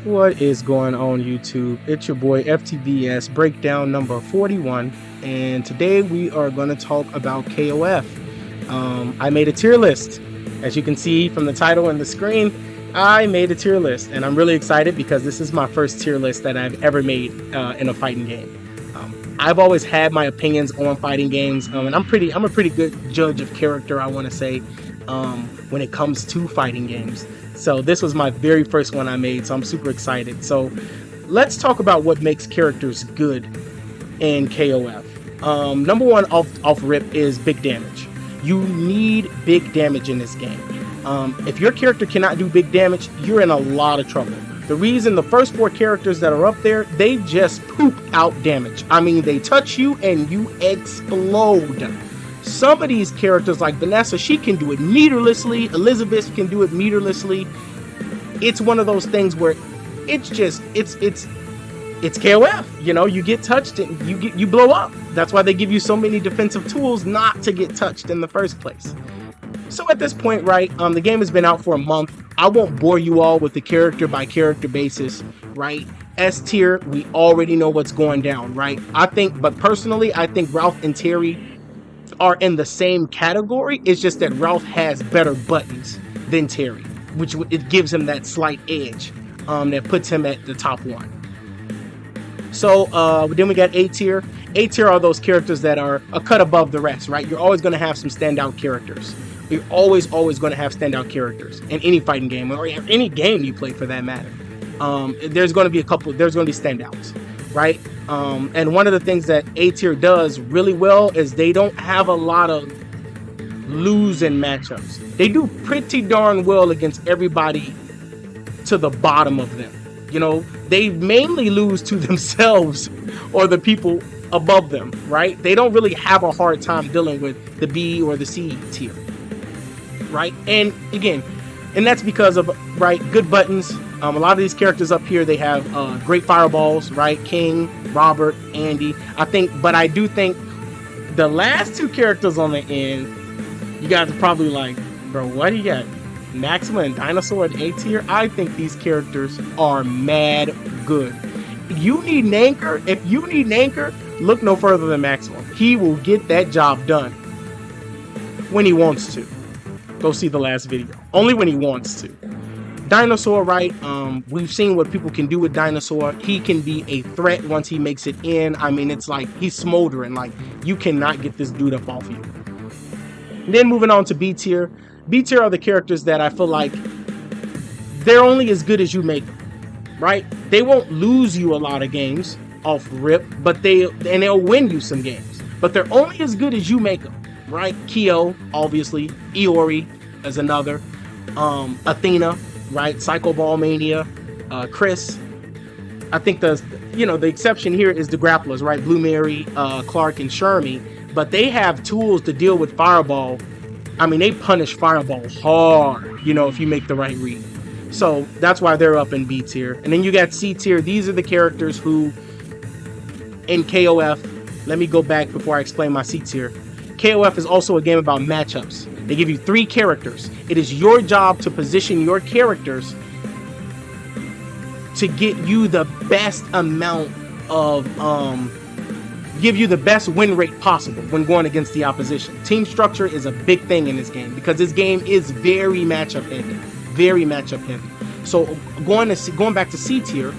What is going on, YouTube? It's your boy F.T.B.S, breakdown number 41, and today we are going to talk about KOF. I made a tier list. As you can see from the title and the screen, I made a tier list, and I'm really excited because this is my first tier list that I've ever made in a fighting game. I've always had my opinions on fighting games, and I'm a pretty good judge of character, I want to say, when it comes to fighting games. So this was my very first one I made, so I'm super excited. So let's talk about what makes characters good in KOF. Number one off rip is big damage. You need big damage in this game. If your character cannot do big damage, you're in a lot of trouble. The reason the first 4 characters that are up there, they just poop out damage. I mean, they touch you and you explode. Some of these characters like Vanessa, she can do it meterlessly. Elizabeth can do it meterlessly. It's one of those things where it's KOF. You know, you get touched and you blow up. That's why they give you so many defensive tools not to get touched in the first place. So at this point, right, the game has been out for a month. I won't bore you all with the character by character basis, right? S tier, we already know what's going down, right? But personally, I think Ralph and Terry are in the same category. It's just that Ralph has better buttons than Terry, which it gives him that slight edge that puts him at the top 1. So then we got A tier. A tier are those characters that are a cut above the rest, right? You're always going to have some standout characters. You're always going to have standout characters in any fighting game or any game you play for that matter. There's going to be standouts, right? And one of the things that A tier does really well is they don't have a lot of losing matchups. They do pretty darn well against everybody to the bottom of them. You know, they mainly lose to themselves or the people above them, right? They don't really have a hard time dealing with the B or the C tier, right? And again, that's because of, right, good buttons. A lot of these characters up here, they have great fireballs, right? King, Robert, Andy. I do think the last 2 characters on the end, you guys are probably like, bro, what do you got? Maxima and Dinosaur at A tier? I think these characters are mad good. If you need an anchor, look no further than Maxima. He will get that job done when he wants to. Go see the last video. Only when he wants to. Dinosaur, right? We've seen what people can do with Dinosaur. He can be a threat once he makes it in. I mean, it's like he's smoldering. Like, you cannot get this dude up off you. And then moving on to B tier. B tier are the characters that I feel like they're only as good as you make them, right? They won't lose you a lot of games off rip, but they'll win you some games. But they're only as good as you make them, right? Kyo, obviously. Iori is another. Athena, right? Psycho Ball Mania. Chris. I think the exception here is the grapplers, right? Blue Mary, Clark, and Shermie. But they have tools to deal with Fireball. I mean, they punish Fireball hard, if you make the right read. So that's why they're up in B tier. And then you got C tier. These are the characters who, in KOF, let me go back before I explain my C tier. KOF is also a game about matchups. They give you 3 characters. It is your job to position your characters to get you the best amount of, give you the best win rate possible when going against the opposition. Team structure is a big thing in this game because this game is very matchup heavy. So going back to C tier,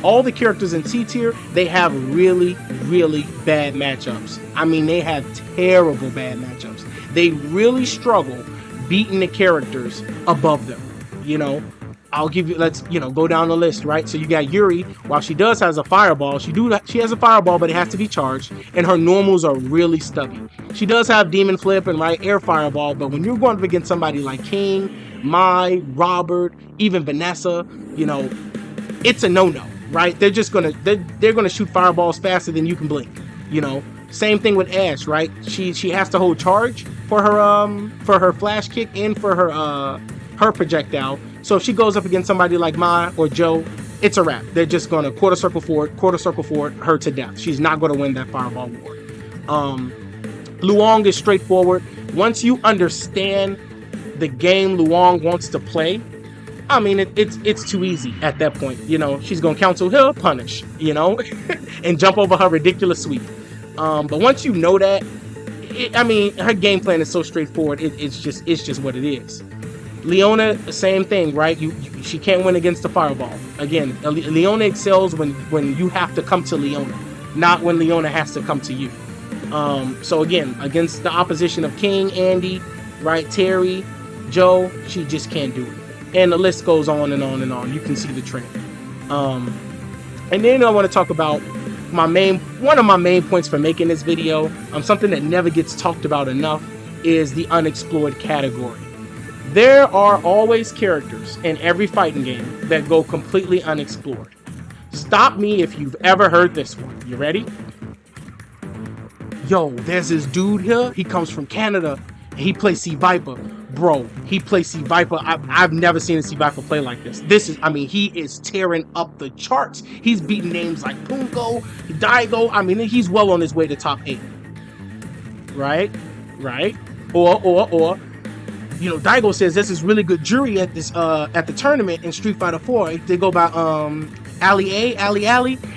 all the characters in C tier, they have really, really bad matchups. I mean, they have terrible bad matchups. They really struggle beating the characters above them. I'll give you, let's, go down the list, right? So you got Yuri. While she has a fireball, she has a fireball, but it has to be charged, and her normals are really stubby. She does have Demon Flip and, right, Air Fireball, but when you're going up against somebody like King, Mai, Robert, even Vanessa, it's a no-no, right? They're gonna shoot fireballs faster than you can blink, Same thing with Ash, right? She has to hold charge for her flash kick and for her projectile. So if she goes up against somebody like Mai or Joe, it's a wrap. They're just going to quarter circle forward, her to death. She's not going to win that fireball war. Luong is straightforward. Once you understand the game Luong wants to play, I mean, it's too easy at that point. You know, she's gonna counsel her, punish, you know, and jump over her ridiculous sweep. But once you know that, I mean, her game plan is so straightforward. It's just what it is. Leona, same thing, right? She can't win against the fireball. Again, Leona excels when you have to come to Leona, not when Leona has to come to you. So again, against the opposition of King, Andy, right, Terry, Joe, she just can't do it. And the list goes on and on and on. You can see the trend. And then I want to talk about one of my main points for making this video, something that never gets talked about enough, is the unexplored category. There are always characters in every fighting game that go completely unexplored. Stop me if you've ever heard this one. You ready? Yo, there's this dude here. He comes from Canada. He plays C Viper. Bro, he plays C Viper. I've never seen a C Viper play like this. He is tearing up the charts. He's beating names like Punko, Daigo. I mean, he's well on his way to top 8. Right? Or you know, Daigo says this is really good jury at the tournament in Street Fighter 4. They go by Ali,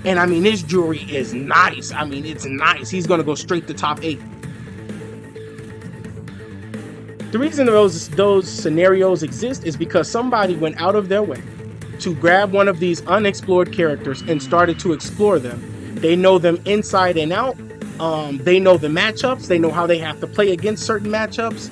and I mean, this jury is nice. I mean, it's nice. He's gonna go straight to top 8. The reason those scenarios exist is because somebody went out of their way to grab one of these unexplored characters and started to explore them. They know them inside and out. They know the matchups. They know how they have to play against certain matchups.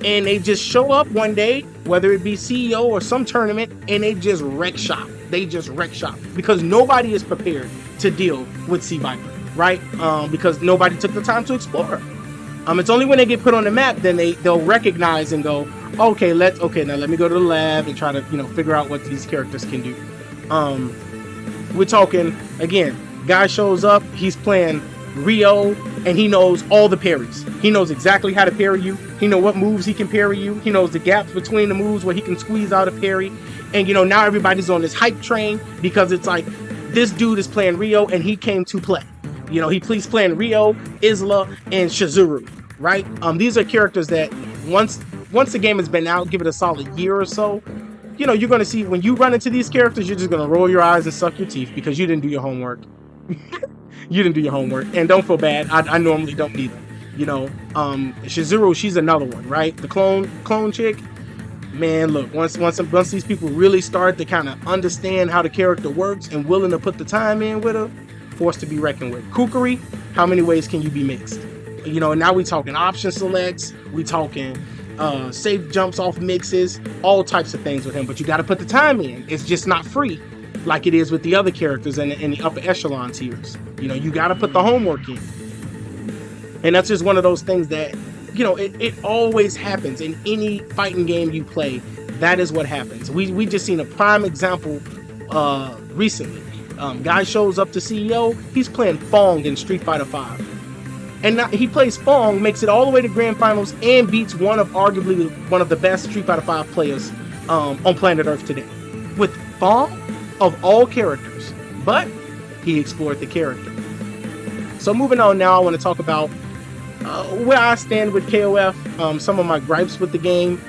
And they just show up one day, whether it be CEO or some tournament, and they just wreck shop. Because nobody is prepared to deal with C Viper, right? Because nobody took the time to explore her. It's only when they get put on the map then they'll recognize and go, okay, now let me go to the lab and try to, you know, figure out what these characters can do. We're talking again, guy shows up, he's playing Rio, and he knows all the parries. He knows exactly how to parry you. He knows what moves he can parry you. He knows the gaps between the moves where he can squeeze out a parry. And you know, now everybody's on this hype train because it's like, this dude is playing Rio and he came to play. You know, he's playing Rio, Isla, and Shizuru, right? These are characters that once the game has been out, give it a solid year or so, you know, you're going to see when you run into these characters, you're just going to roll your eyes and suck your teeth because you didn't do your homework. You didn't do your homework. And don't feel bad. I normally don't either. You know, Shizuru, she's another one, right? The clone chick. Man, look, once these people really start to kind of understand how the character works and willing to put the time in with her, force to be reckoned with. Kukuri, how many ways can you be mixed? You know, now we talking option selects, we talking safe jumps off mixes, all types of things with him, but you got to put the time in. It's just not free like it is with the other characters in the upper echelon tiers. You know, you got to put the homework in. And that's just one of those things that, you know, it always happens in any fighting game you play. That is what happens. We just seen a prime example recently. Guy shows up to CEO, he's playing Fong in Street Fighter 5. And now he plays Fong, makes it all the way to Grand Finals, and beats arguably one of the best Street Fighter 5 players on planet Earth today. With Fong, of all characters. But he explored the character. So moving on now, I want to talk about where I stand with KOF, some of my gripes with the game,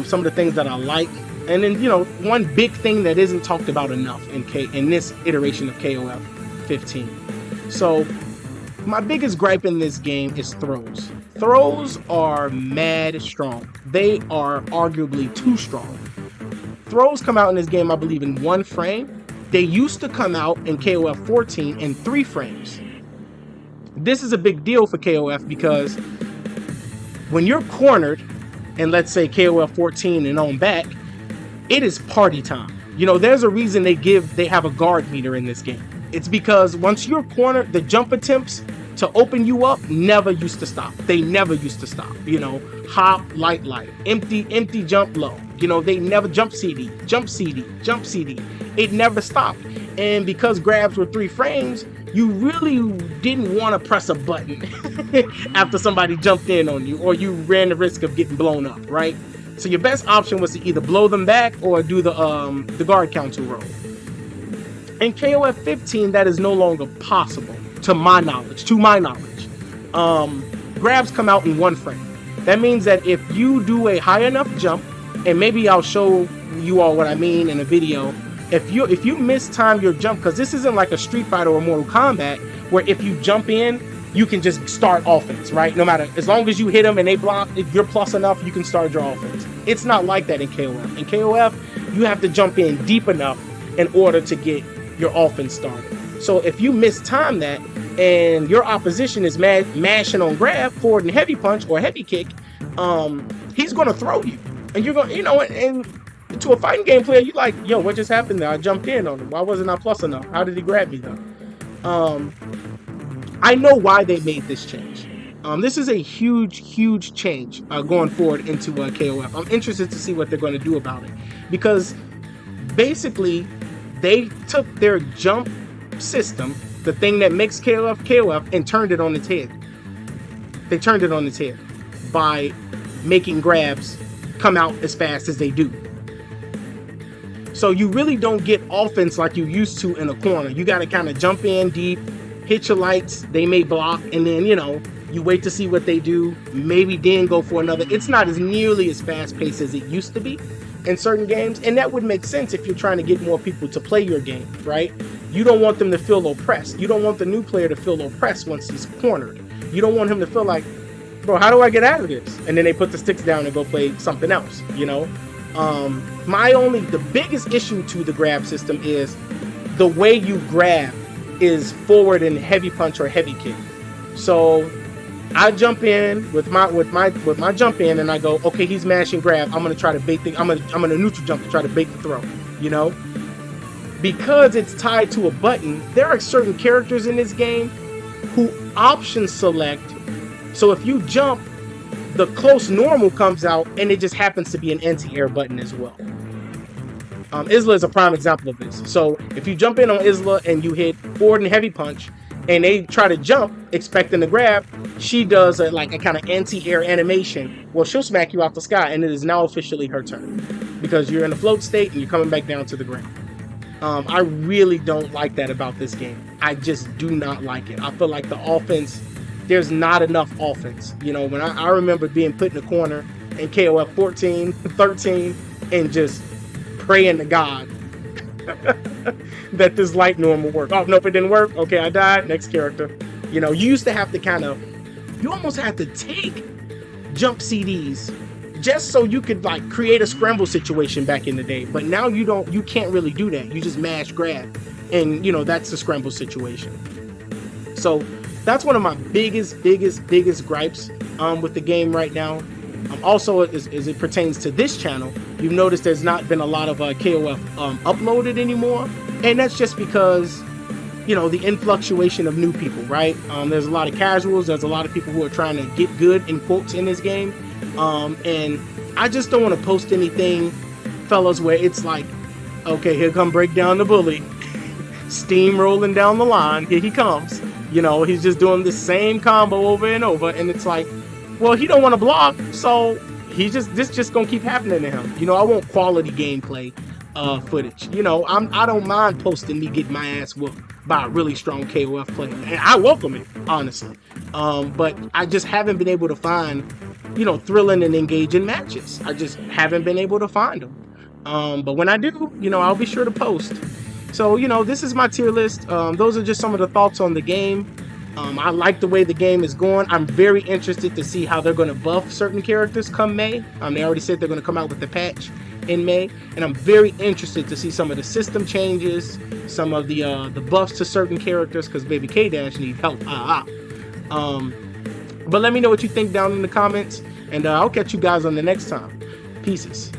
some of the things that I like. And then, you know, one big thing that isn't talked about enough in this iteration of KOF 15. So, my biggest gripe in this game is throws. Throws are mad strong. They are arguably too strong. Throws come out in this game, I believe, in 1 frame. They used to come out in KOF 14 in 3 frames. This is a big deal for KOF because when you're cornered, and let's say KOF 14 and on back, it is party time. You know, there's a reason they have a guard meter in this game. It's because once you're cornered, the jump attempts to open you up never used to stop. They never used to stop. You know, hop, light, empty, jump, low. You know, they never jump CD. It never stopped. And because grabs were 3 frames, you really didn't want to press a button after somebody jumped in on you, or you ran the risk of getting blown up, right? So your best option was to either blow them back or do the guard counter roll. In KOF 15, that is no longer possible, to my knowledge. Grabs come out in 1 frame. That means that if you do a high enough jump, and maybe I'll show you all what I mean in a video. If you mistime your jump, because this isn't like a Street Fighter or Mortal Kombat, where if you jump in, you can just start offense, right? No matter, as long as you hit them and they block, if you're plus enough, you can start your offense. It's not like that in KOF. In KOF, you have to jump in deep enough in order to get your offense started. So if you mistime that and your opposition is mashing on grab, forward and heavy punch or heavy kick, he's going to throw you. And you're going to, you know, and to a fighting game player, you're like, yo, what just happened there? I jumped in on him. Why wasn't I plus enough? How did he grab me though? I know why they made this change. This is a huge change going forward into KOF. I'm interested to see what they're going to do about it, because basically they took their jump system, the thing that makes KOF, and turned it on its head. They turned it on its head by making grabs come out as fast as they do. So you really don't get offense like you used to in a corner. You got to kind of jump in deep, hit your lights, they may block, and then, you know, you wait to see what they do, maybe then go for another. It's not as nearly as fast-paced as it used to be in certain games, and that would make sense if you're trying to get more people to play your game, right? You don't want them to feel oppressed. You don't want the new player to feel oppressed once he's cornered. You don't want him to feel like, bro, how do I get out of this? And then they put the sticks down and go play something else, you know? The biggest issue to the grab system is the way you grab is forward and heavy punch or heavy kick. So I jump in with my jump in and I go, okay, he's mashing grab. I'm gonna try to bait I'm gonna neutral jump to try to bait the throw, you know? Because it's tied to a button, there are certain characters in this game who option select. So if you jump, the close normal comes out and it just happens to be an anti-air button as well. Isla is a prime example of this. So if you jump in on Isla and you hit forward and heavy punch and they try to jump expecting to grab, she does a kind of anti-air animation. Well, she'll smack you off the sky and it is now officially her turn because you're in a float state and you're coming back down to the ground. I really don't like that about this game. I just do not like it. I feel like the offense, there's not enough offense. You know, when I remember being put in the corner in KOF 14, 13, and just praying to God that this light norm will work. Oh, nope, it didn't work. Okay, I died. Next character. You know, you used to have to you almost had to take jump CDs just so you could like create a scramble situation back in the day. But now you can't really do that. You just mash grab and, you know, that's the scramble situation. So that's one of my biggest gripes with the game right now. Also, as it pertains to this channel, you've noticed there's not been a lot of KOF uploaded anymore, and that's just because, you know, the influctuation of new people, right? There's a lot of casuals, there's a lot of people who are trying to get good, in quotes, in this game, and I just don't want to post anything, fellas, where it's like, okay, here come Break Down the Bully, steam rolling down the line, here he comes. You know, he's just doing the same combo over and over, and it's like, well, he don't want to block, so this just gonna keep happening to him. You know, I want quality gameplay footage. You know, I don't mind posting me getting my ass whooped by a really strong KOF player, and I welcome it, honestly. But I just haven't been able to find, you know, thrilling and engaging matches. I just haven't been able to find them. But when I do, you know, I'll be sure to post. So, you know, this is my tier list. Those are just some of the thoughts on the game. I like the way the game is going. I'm very interested to see how they're going to buff certain characters come May. They already said they're going to come out with the patch in May, and I'm very interested to see some of the system changes, some of the buffs to certain characters, because Baby K-Dash needs help. But let me know what you think down in the comments, and I'll catch you guys on the next time. Peace.